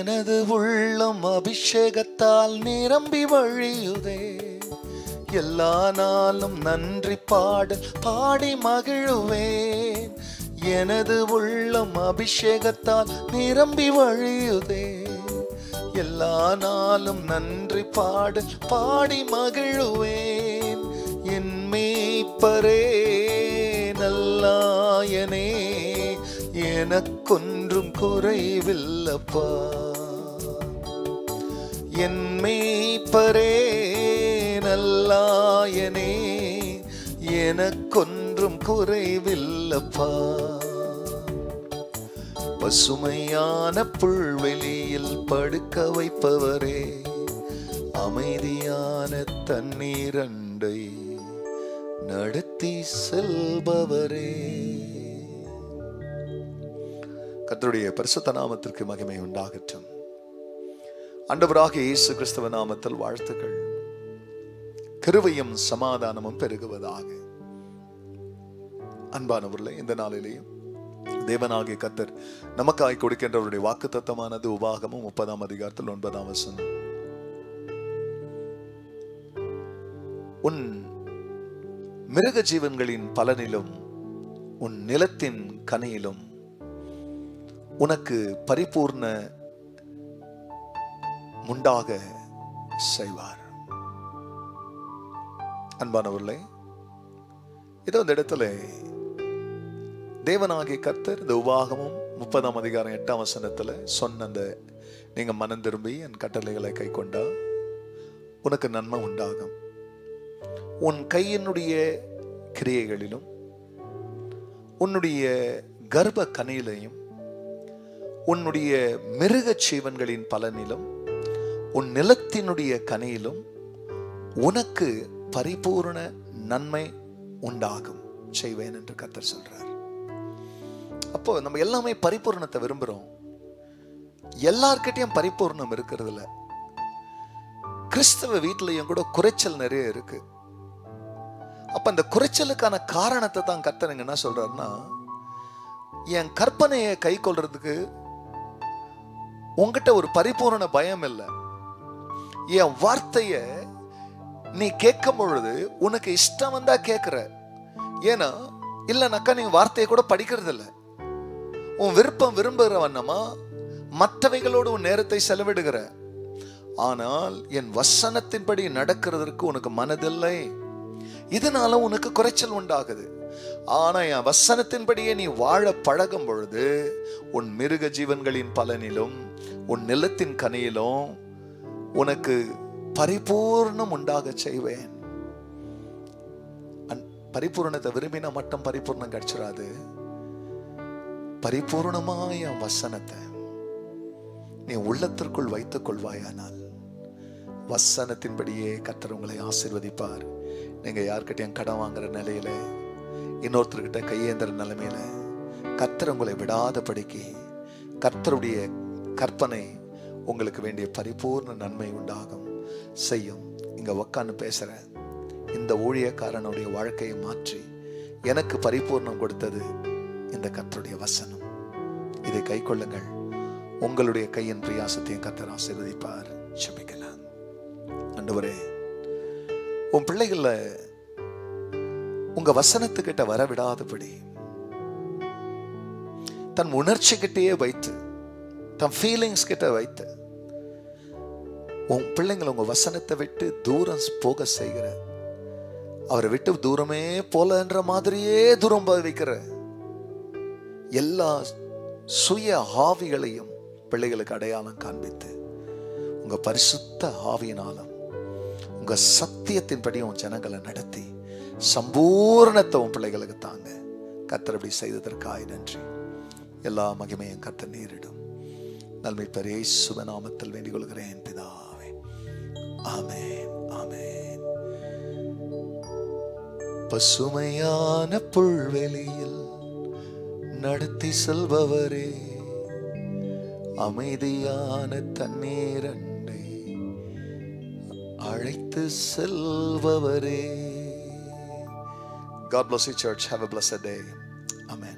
எனது உள்ளம் அபிஷேகத்தால் நிரம்பி வழியுதே. எல்லா நாளும் நன்றி பாடி மகிழுவேன். எனது உள்ளம் அபிஷேகத்தால் நிரம்பி வழியுதே. எல்லா நாளும் நன்றி பாடி மகிழுவேன். என் மேய்ப்பரே நல்லாயனே, எனக்கொன்றும் குறைவில்லப்பா. என் மேய்ப்பரே நல்லாயனே, எனக்கொன்றும் குறைவில்லப்பா. பசுமையான புல்வெளியில் படுக்க வைப்பவரே, அமைதியான தண்ணீரண்டை நடத்தி செல்பவரே. கர்த்தருடைய பரிசுத்த நாமத்திற்கு மகிமை உண்டாகட்டும். ஆண்டவராகிய இயேசு கிறிஸ்துவ நாமத்தில் வாழ்த்துக்கள். கிருபையும் சமாதானமும் பெருகுவதாக. அன்பானவர்களே, இந்த நாளிலேயும் தேவனாகிய கர்த்தர் நமக்காய் கொடுக்கின்றவருடைய வாக்குத்தத்தமானது உபாகமும் 30ஆம் அதிகாரத்தில் 9ஆம் வசனம். உன் மிருக ஜீவன்களின் பலனிலும் உன் நிலத்தின் கனியிலும் உனக்கு பரிபூர்ண முண்டாக செய்வார். அன்பானவர்களே, இதோ இந்த இடத்துல தேவனாகிய கர்த்தர் இந்த உபாகமும் 30ஆம் அதிகாரம் 8ஆம் வசனத்துல சொன்ன அந்த நீங்க மனம் திரும்பி என் கட்டளைகளை கை கொண்டா உனக்கு நன்மை உண்டாகும். உன் கையினுடைய கிரியைகளிலும் உன்னுடைய கர்ப்ப கனியிலையும் உன்னுடைய மிருக ஜீவன்களின் பலனிலும் உன் நிலத்தினுடைய கனியிலும் உனக்கு பரிபூர்ண நன்மை உண்டாகும் செய்வேன் என்று கர்த்தர் சொல்றார். அப்போ நம்ம எல்லாமே பரிபூர்ணத்தை விரும்புறோம். எல்லார்கிட்டையும் பரிபூர்ணம் இருக்கிறது இல்ல. கிறிஸ்தவ வீட்டிலையும் கூட குறைச்சல் நிறைய இருக்கு. அப்ப அந்த குறைச்சலுக்கான காரணத்தை தான் கர்த்தர் என்ன சொல்றாருன்னா, என் கற்பனையை கை கொள்றதுக்கு உங்ககிட்ட ஒரு பரிபூர்ண பயம் இல்லை. என் வார்த்தைய நீ கேட்கும் பொழுது உனக்கு இஷ்டம் வந்தா கேட்கிற. ஏன்னா இல்லைனாக்கா நீ வார்த்தையை கூட படிக்கிறது இல்லை. உன் விருப்பம் விரும்புகிற வண்ணமா மற்றவைகளோடு உன் நேரத்தை செலவிடுகிற. ஆனால் என் வசனத்தின்படி நடக்கிறதற்கு உனக்கு மனதில்லை. இதனால உனக்கு குறைச்சல் உண்டாகுது. ஆனா என் வசனத்தின்படியே நீ வாழ பழகும் பொழுது உன் மிருக ஜீவன்களின் பலனிலும் உன் நிலத்தின் கனியிலும் உனக்கு பரிபூர்ணம் உண்டாக செய்வேன். பரிபூர்ணத்தை விரும்பினா மட்டும் பரிபூர்ணம் கிடைச்சிடாது. பரிபூர்ணமாய வசனத்தை நீ உள்ளத்திற்குள் வைத்துக் கொள்வாயானால் வசனத்தின்படியே கர்த்தர் உங்களை ஆசீர்வதிப்பார். நீங்க யார்கிட்டயும் கடன் வாங்குற நிலையில, இன்னொருத்தர்கிட்ட கையேந்திர நிலைமையில கர்த்தர் உங்களை விடாதபடிக்கு கர்த்தருடைய கற்பனை உங்களுக்கு வேண்டிய பரிபூர்ண நன்மை உண்டாகும் செய்யும். இங்க உக்காந்து பேசுற இந்த ஊழியக்காரனுடைய வாழ்க்கையை மாற்றி எனக்கு பரிபூர்ணம் கொடுத்தது இந்த கர்த்தருடைய வசனம். இதை கை கொள்ளுங்கள். உங்களுடைய கையின் பிரயாசத்தையும் கர்த்தர் ஆசீர்வதிப்பார். ஜெபிக்கலாம். ஆண்டவரே, உன் பிள்ளைகள உங்க வசனத்துக்கிட்ட வரவிடாதபடி தன் உணர்ச்சி கிட்டே வைத்து, தன் ஃபீலிங்ஸ் கிட்ட வைத்து உன் பிள்ளைங்களை உங்க வசனத்தை விட்டு தூரம் போக செய்கிற, அவரை விட்டு தூரமே போலன்ற மாதிரியே தூரம் வைக்கிற எல்லா சுய ஆவிகளையும் பிள்ளைகளுக்கு அடையாளம் காண்பித்து உங்க பரிசுத்த ஆவியினாலும் உங்க சத்தியத்தின்படி உன் ஜனங்களை நடத்தி சம்பூர்ணத்தை உன் பிள்ளைகளுக்கு தாங்க. கர்த்தர் அப்படி செய்ததற்காக நன்றி. எல்லா மகிமையும் கர்த்தர் நேரிடும். நன்மை பெரிய இயேசுவின் நாமத்தில் வேண்டிக் கொள்கிறேன் பிதாவே. ஆமென், ஆமென். பசுமையான புல்வெளியில் நடத்தி செல்பவரே, அமைதியான தண்ணீரண்டை அழைத்து செல்பவரே. God bless you, church. Have a blessed day. Amen.